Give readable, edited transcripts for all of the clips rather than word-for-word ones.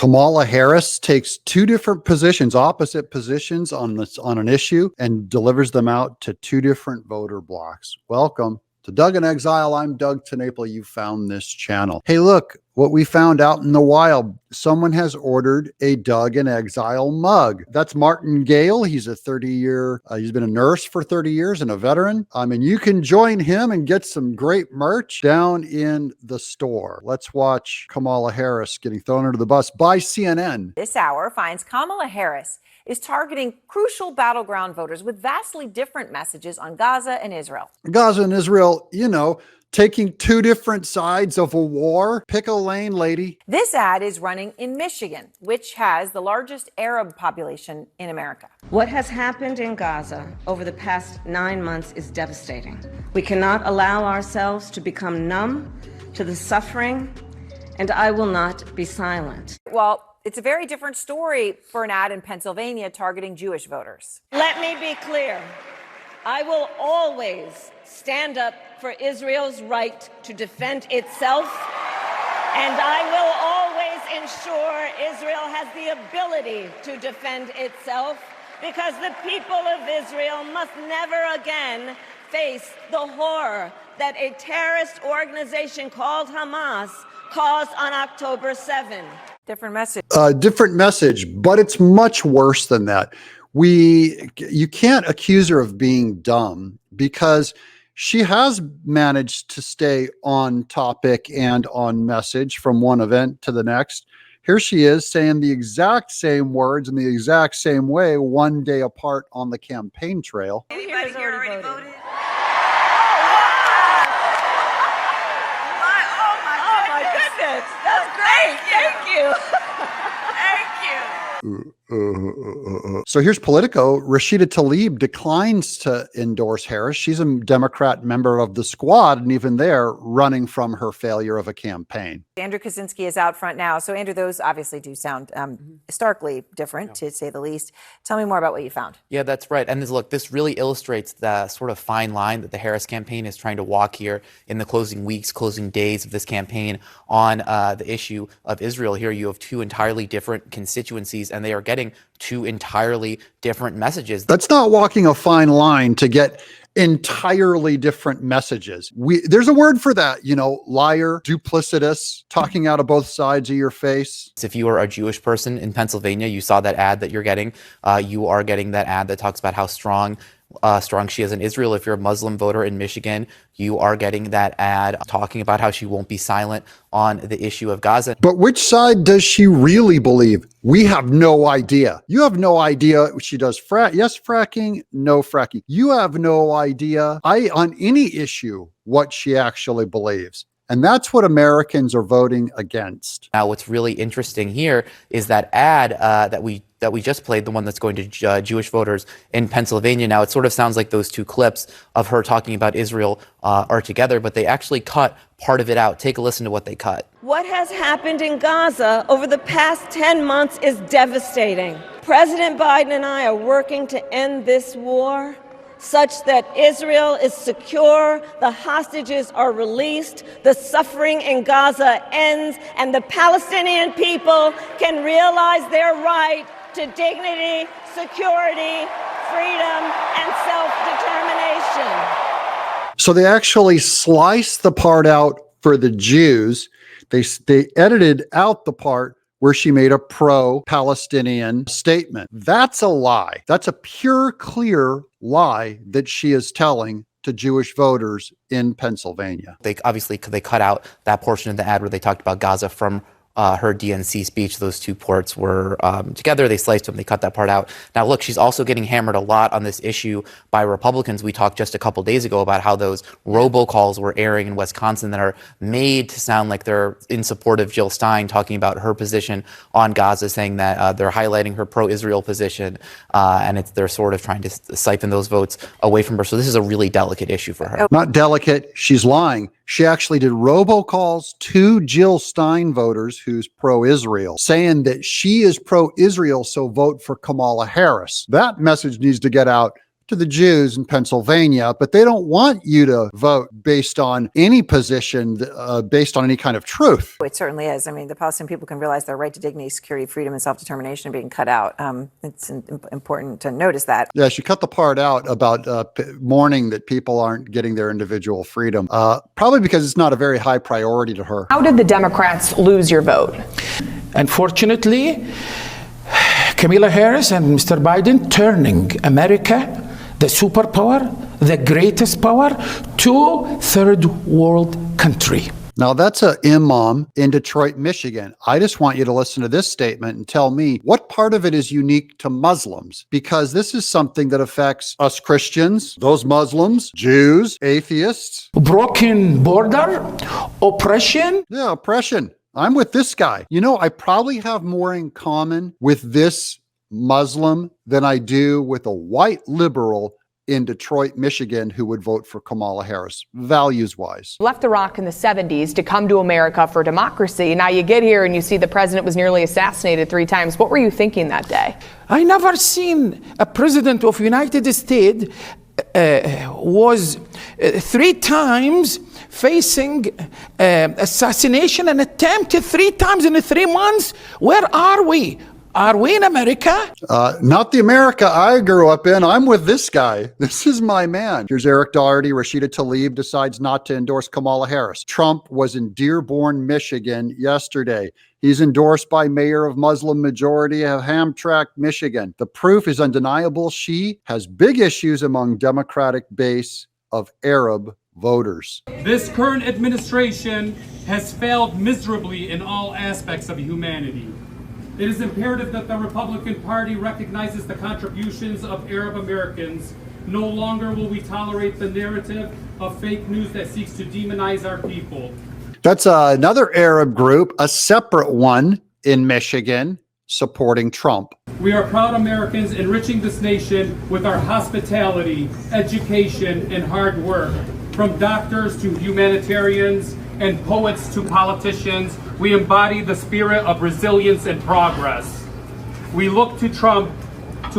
Kamala Harris takes two different positions, opposite positions on an issue, and delivers them out to two different voter blocks. Welcome to Doug in Exile. I'm Doug TeNapoli. You found this channel. Hey, look what we found out in the wild. Someone has ordered a Doug in Exile mug. That's Martin Gale. He's a 30-year, he's been a nurse for 30 years and a veteran. And you can join him and get some great merch down in the store. Let's watch Kamala Harris getting thrown under the bus by CNN. This hour finds Kamala Harris is targeting crucial battleground voters with vastly different messages on Gaza and Israel. Gaza and Israel, you know, taking two different sides of a war. Pick a lane, lady. This ad is running in Michigan, which has the largest Arab population in America. What has happened in Gaza over the past 9 months is devastating. We cannot allow ourselves to become numb to the suffering, and I will not be silent. Well, it's a very different story for an ad in Pennsylvania targeting Jewish voters. Let me be clear. I will always stand up for Israel's right to defend itself, and I will always ensure Israel has the ability to defend itself, because the people of Israel must never again face the horror that a terrorist organization called Hamas caused on October 7. Different message. Different message, but it's much worse than that. You can't accuse her of being dumb, because she has managed to stay on topic and on message from one event to the next. Here she is saying the exact same words in the exact same way, one day apart on the campaign trail. Anybody here already voted? Oh my goodness, that's great. Thank you. Thank you. So here's Politico. Rashida Tlaib declines to endorse Harris. She's a Democrat member of the squad, and even there, running from her failure of a campaign. Andrew Kaczynski is out front now. So, Andrew, those obviously do sound starkly different, to say the least. Tell me more about what you found. Yeah, that's right. And this really illustrates the sort of fine line that the Harris campaign is trying to walk here in the closing weeks, closing days of this campaign on the issue of Israel. Here you have two entirely different constituencies, and they are getting two entirely different messages. That's not walking a fine line to get entirely different messages. There's a word for that, liar, duplicitous, talking out of both sides of your face. If you are a Jewish person in Pennsylvania, you saw that ad that you're getting. You are getting that ad that talks about how strong she is in Israel. If you're a Muslim voter in Michigan, you are getting that ad talking about how she won't be silent on the issue of Gaza. But which side does she really believe? We have no idea. You have no idea. She does yes fracking, no fracking. You have no idea on any issue what she actually believes. And that's what Americans are voting against. Now, what's really interesting here is that ad that we just played, the one that's going to Jewish voters in Pennsylvania. Now, it sort of sounds like those two clips of her talking about Israel are together, but they actually cut part of it out. Take a listen to what they cut. What has happened in Gaza over the past 10 months is devastating. President Biden and I are working to end this war such that Israel is secure, the hostages are released, the suffering in Gaza ends, and the Palestinian people can realize their right to dignity, security, freedom, and self-determination. So they actually sliced the part out for the Jews. They edited out the part where she made a pro-Palestinian statement. That's a lie. That's a pure, clear lie that she is telling to Jewish voters in Pennsylvania. They cut out that portion of the ad where they talked about Gaza from her DNC speech. Those two parts were together. They sliced them. They cut that part out. Now, look, she's also getting hammered a lot on this issue by Republicans. We talked just a couple days ago about how those robocalls were airing in Wisconsin that are made to sound like they're in support of Jill Stein, talking about her position on Gaza, saying that they're highlighting her pro-Israel position, and they're sort of trying to siphon those votes away from her. So this is a really delicate issue for her. Not delicate. She's lying. She actually did robocalls to Jill Stein voters who's pro-Israel, saying that she is pro-Israel, so vote for Kamala Harris. That message needs to get out to the Jews in Pennsylvania, but they don't want you to vote based on any position, based on any kind of truth. It certainly is. I mean, the Palestinian people can realize their right to dignity, security, freedom, and self-determination are being cut out. It's important to notice that. Yeah, she cut the part out about mourning that people aren't getting their individual freedom, probably because it's not a very high priority to her. How did the Democrats lose your vote? Unfortunately, Kamala Harris and Mr. Biden turning America, the superpower, the greatest power, to third world country. Now, that's an imam in Detroit, Michigan. I just want you to listen to this statement and tell me what part of it is unique to Muslims, because this is something that affects us Christians, those Muslims, Jews, atheists. Broken border, oppression. Yeah, oppression. I'm with this guy. You know, I probably have more in common with this Muslim than I do with a white liberal in Detroit, Michigan, who would vote for Kamala Harris, values-wise. Left Iraq in the 70s to come to America for democracy. Now you get here and you see the president was nearly assassinated 3 times. What were you thinking that day? I never seen a president of United States was 3 times facing assassination and attempted 3 times in 3 months. Where are we? Are we in America? Not the America I grew up in. I'm with this guy. This is my man. Here's Eric Doherty. Rashida Tlaib decides not to endorse Kamala Harris. Trump was in Dearborn, Michigan yesterday. He's endorsed by mayor of Muslim majority of Hamtramck, Michigan. The proof is undeniable. She has big issues among Democratic base of Arab voters. This current administration has failed miserably in all aspects of humanity. It is imperative that the Republican Party recognizes the contributions of Arab Americans. No longer will we tolerate the narrative of fake news that seeks to demonize our people. That's another Arab group, a separate one in Michigan, supporting Trump. We are proud Americans enriching this nation with our hospitality, education, and hard work. From doctors to humanitarians and poets to politicians, we embody the spirit of resilience and progress. We look to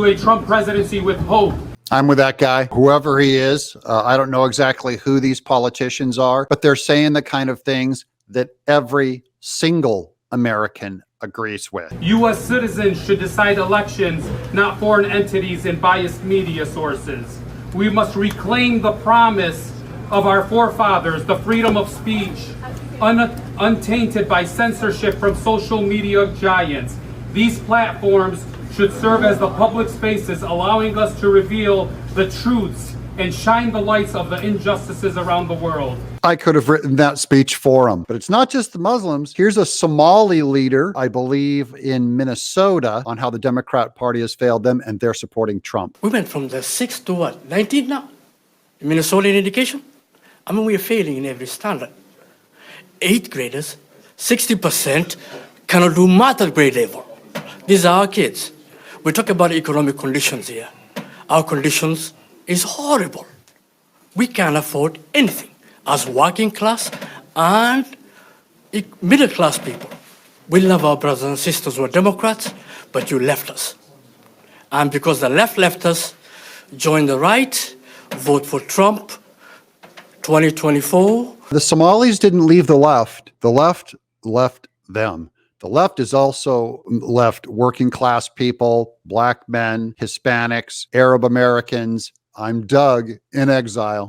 a Trump presidency with hope. I'm with that guy, whoever he is. I don't know exactly who these politicians are, but they're saying the kind of things that every single American agrees with. U.S. citizens should decide elections, not foreign entities and biased media sources. We must reclaim the promise of our forefathers, the freedom of speech, untainted by censorship from social media giants. These platforms should serve as the public spaces, allowing us to reveal the truths and shine the lights of the injustices around the world. I could have written that speech for him, but it's not just the Muslims. Here's a Somali leader, I believe in Minnesota, on how the Democrat Party has failed them, and they're supporting Trump. We went from the 6 to what? 19 now? In Minnesota in education? I mean, we are failing in every standard. 8th graders, 60% cannot do math at grade level. These are our kids. We talk about economic conditions here. Our conditions is horrible. We can't afford anything as working class and middle class people. We love our brothers and sisters who are Democrats, but you left us. And because the left left us, join the right, vote for Trump, 2024. The Somalis didn't leave the left. The left left them. The left is also left working class people, black men, Hispanics, Arab Americans. I'm Doug in exile.